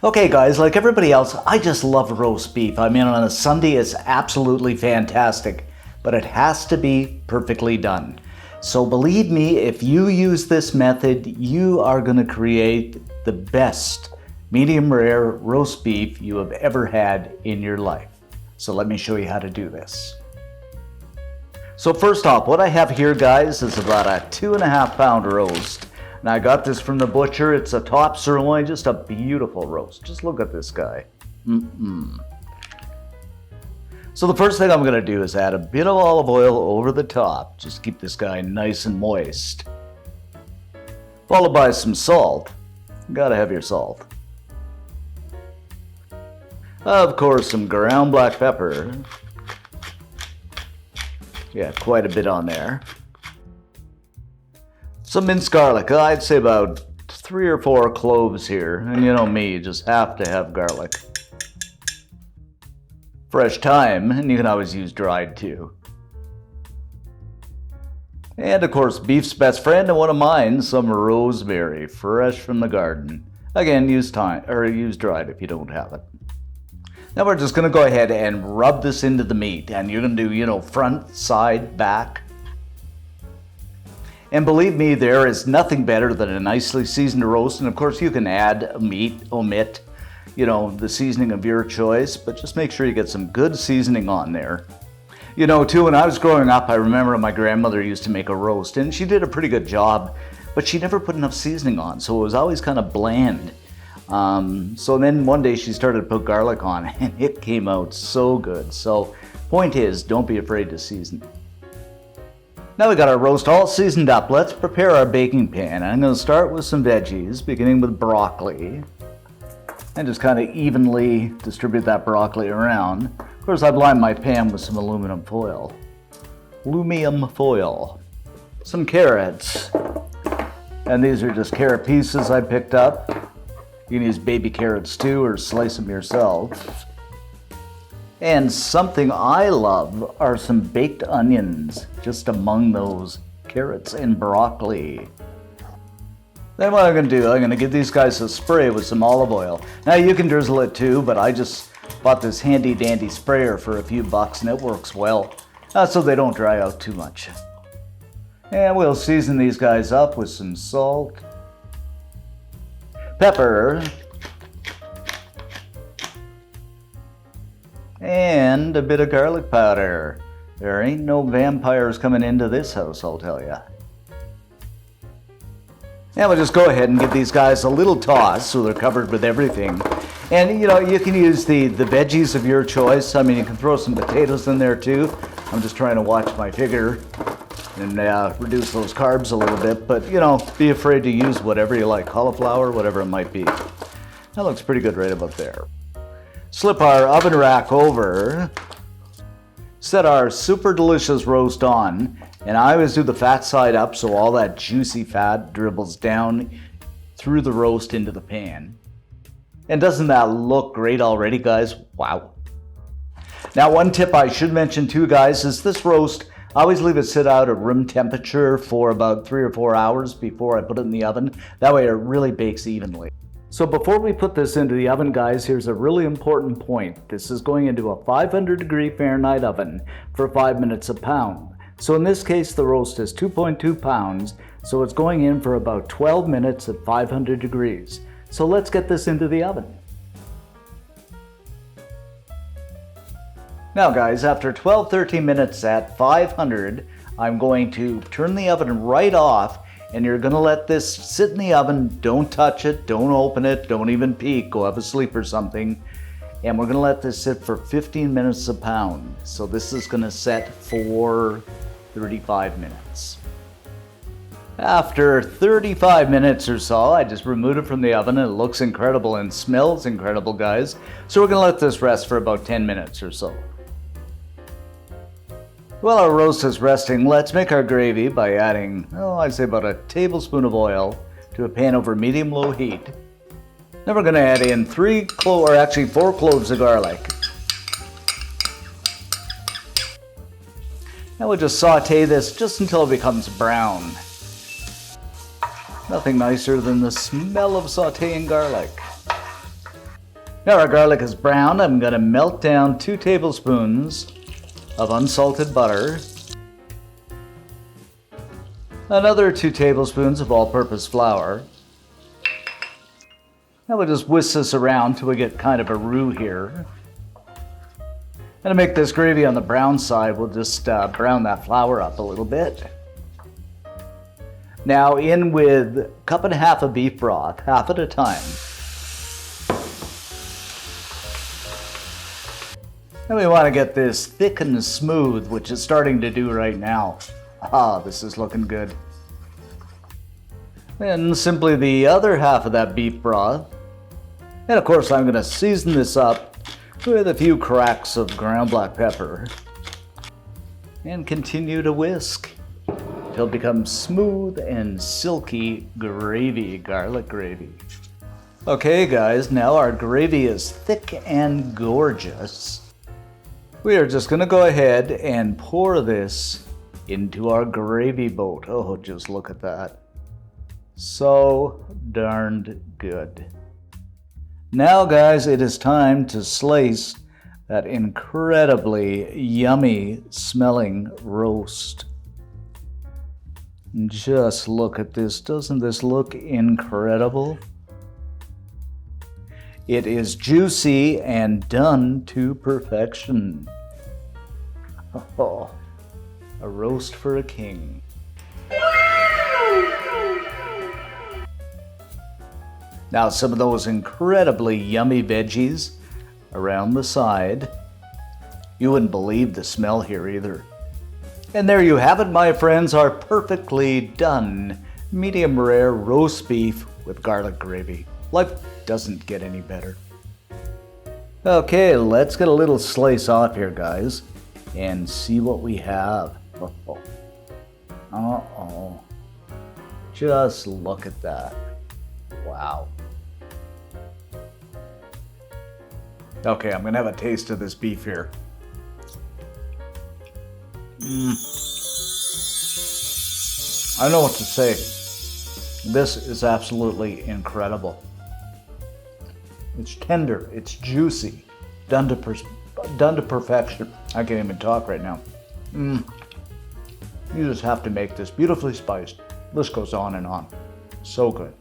Okay guys, like everybody else, I just love roast beef. I mean, on a Sunday it's absolutely fantastic, but it has to be perfectly done. So believe me, if you use this method, you are going to create the best medium rare roast beef you have ever had in your life. So let me show you how to do this. So first off, what I have here, guys, is about a 2.5 pound roast. And I got this from the butcher. It's a top sirloin, just a beautiful roast. Just look at this guy. So the first thing I'm going to do is add a bit of olive oil over the top. Just keep this guy nice and moist. Followed by some salt. Gotta have your salt. Of course, some ground black pepper. Yeah, quite a bit on there. Some minced garlic. I'd say about 3 or 4 cloves here. And you know me, you just have to have garlic. Fresh thyme, and you can always use dried too. And of course, beef's best friend and one of mine, some rosemary, fresh from the garden. Again, use thyme or use dried if you don't have it. Now we're just going to go ahead and rub this into the meat, and you're going to do, front, side, back. And believe me, there is nothing better than a nicely seasoned roast. And of course, you can add meat, omit, the seasoning of your choice, but just make sure you get some good seasoning on there. Too, when I was growing up, I remember my grandmother used to make a roast, and she did a pretty good job, but she never put enough seasoning on, so it was always kind of bland. So then one day she started to put garlic on, and it came out so good. So point is, don't be afraid to season. Now we got our roast all seasoned up. Let's prepare our baking pan. I'm going to start with some veggies, beginning with broccoli, and just kind of evenly distribute that broccoli around. Of course, I've lined my pan with some aluminum foil. Some carrots, and these are just carrot pieces I picked up. You can use baby carrots too, or slice them yourself. And something I love are some baked onions, just among those carrots and broccoli. Then what I'm going to do, I'm going to give these guys a spray with some olive oil. Now you can drizzle it too, but I just bought this handy dandy sprayer for a few bucks and it works well, so they don't dry out too much. And we'll season these guys up with some salt, pepper, and a bit of garlic powder. There ain't no vampires coming into this house, I'll tell ya. Now we'll just go ahead and give these guys a little toss so they're covered with everything. And you can use the veggies of your choice. I mean, you can throw some potatoes in there too. I'm just trying to watch my figure and reduce those carbs a little bit, but be afraid to use whatever you like, cauliflower, whatever it might be. That looks pretty good right about there. Slip our oven rack over, set our super delicious roast on, and I always do the fat side up so all that juicy fat dribbles down through the roast into the pan. And doesn't that look great already, guys? Wow. Now, one tip I should mention too, guys, is this roast, I always leave it sit out at room temperature for about 3 or 4 hours before I put it in the oven. That way it really bakes evenly. So before we put this into the oven, guys, here's a really important point. This is going into a 500-degree Fahrenheit oven for 5 minutes a pound. So in this case, the roast is 2.2 pounds, so it's going in for about 12 minutes at 500 degrees. So let's get this into the oven. Now guys, after 12-13 minutes at 500, I'm going to turn the oven right off, and you're going to let this sit in the oven. Don't touch it, don't open it, don't even peek, go have a sleep or something. And we're going to let this sit for 15 minutes a pound. So this is going to set for 35 minutes. After 35 minutes or so, I just removed it from the oven, and it looks incredible and smells incredible, guys. So we're going to let this rest for about 10 minutes or so. While our roast is resting, let's make our gravy by adding, I'd say about a tablespoon of oil to a pan over medium-low heat. Then we're going to add in 4 cloves of garlic. Now we'll just saute this just until it becomes brown. Nothing nicer than the smell of sauteing garlic. Now our garlic is brown. I'm going to melt down 2 tablespoons of unsalted butter. Another 2 tablespoons of all-purpose flour. Now we'll just whisk this around till we get kind of a roux here. And to make this gravy on the brown side, we'll just brown that flour up a little bit. Now in with 1.5 cups of beef broth, half at a time. And we want to get this thick and smooth, which it's starting to do right now. Ah, this is looking good. And simply the other half of that beef broth. And of course I'm going to season this up with a few cracks of ground black pepper. And continue to whisk until it becomes smooth and silky gravy, garlic gravy. Okay guys, now our gravy is thick and gorgeous. We are just going to go ahead and pour this into our gravy boat. Oh, just look at that. So darned good. Now guys, it is time to slice that incredibly yummy smelling roast. Just look at this. Doesn't this look incredible? It is juicy and done to perfection. Oh, a roast for a king. Now some of those incredibly yummy veggies around the side. You wouldn't believe the smell here either. And there you have it, my friends, our perfectly done medium rare roast beef with garlic gravy. Life doesn't get any better. Okay, let's get a little slice off here, guys, and see what we have. Uh-oh. Just look at that. Wow. Okay, I'm gonna have a taste of this beef here. I don't know what to say. This is absolutely incredible. It's tender, it's juicy, done to perfection. I can't even talk right now. You just have to make this beautifully spiced. List goes on and on. So good.